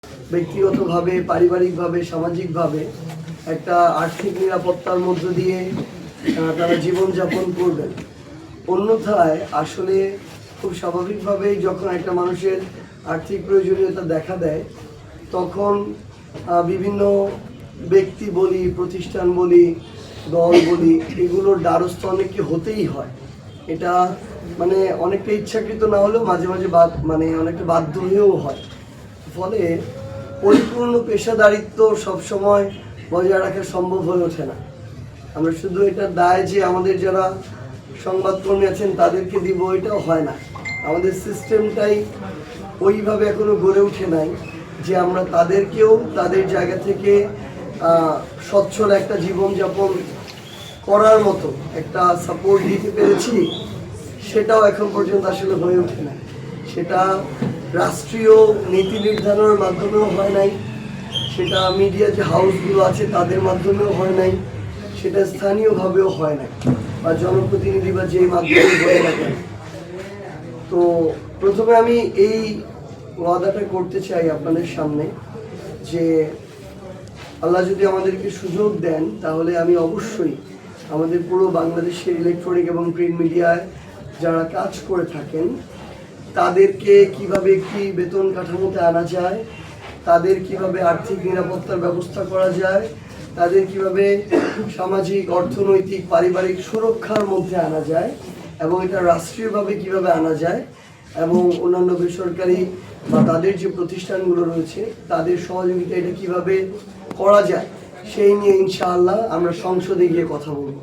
ব্যক্তিগতভাবে, পারিবারিকভাবে, সামাজিকভাবে একটা আর্থিক নিরাপত্তার মধ্য দিয়ে তারা জীবনযাপন করবেন। অন্যথায় আসলে খুব স্বাভাবিকভাবেই যখন একটা মানুষের আর্থিক প্রয়োজনীয়তা দেখা দেয়, তখন বিভিন্ন ব্যক্তি বলি, প্রতিষ্ঠান বলি, দল বলি, এগুলোর দ্বারস্থ অনেককে হতেই হয়। এটা মানে অনেকটা ইচ্ছাকৃত না হলেও মাঝে মাঝে অনেকটা বাধ্য হয়েও হয়। ফলে পরিপূর্ণ পেশাদারিত্ব সবসময় বজায় রাখা সম্ভব হয়ে ওঠে না। আমরা শুধু এটা দায় যে আমাদের যারা সংবাদকর্মী আছেন তাদেরকে দিব, এটাও হয় না। আমাদের সিস্টেমটাই ওইভাবে এখনো গড়ে উঠে নাই যে আমরা তাদেরকেও তাদের জায়গা থেকে সচ্ছল একটা জীবনযাপন করার মতো একটা সাপোর্ট দিতে পেরেছি, সেটাও এখন পর্যন্ত আসলে হয়ে ওঠে না। সেটা রাষ্ট্রীয় নীতি নির্ধারণের মাধ্যমেও হয় নাই, সেটা মিডিয়া যে হাউসগুলো আছে তাদের মাধ্যমেও হয় নাই, সেটা স্থানীয়ভাবেও হয় নাই, বা জনপ্রতিনিধি বা যেই মাধ্যমে হয়ে না কেন। তো প্রথমে আমি এই ওয়াদাটা করতে চাই আপনাদের সামনে যে আল্লাহ যদি আমাদেরকে সুযোগ দেন, তাহলে আমি অবশ্যই আমাদের পুরো বাংলাদেশের ইলেকট্রনিক এবং প্রিন্ট মিডিয়ায় যারা কাজ করে থাকেন তাদেরকে কিভাবে একটি বেতন কাঠামোতে আনা যায়, তাদের কিভাবে আর্থিক নিরাপত্তার ব্যবস্থা করা যায়, তাদের কিভাবে সামাজিক, অর্থনৈতিক, পারিবারিক সুরক্ষার মধ্যে আনা যায়, এবং এটা রাষ্ট্রীয়ভাবে কিভাবে আনা যায়, এবং অন্যান্য বেসরকারি বা তাদের যে প্রতিষ্ঠানগুলো রয়েছে তাদের সহযোগিতা এটা কিভাবে করা যায়, সেই নিয়ে ইনশাআল্লাহ আমরা সংসদে গিয়ে কথা বলবো।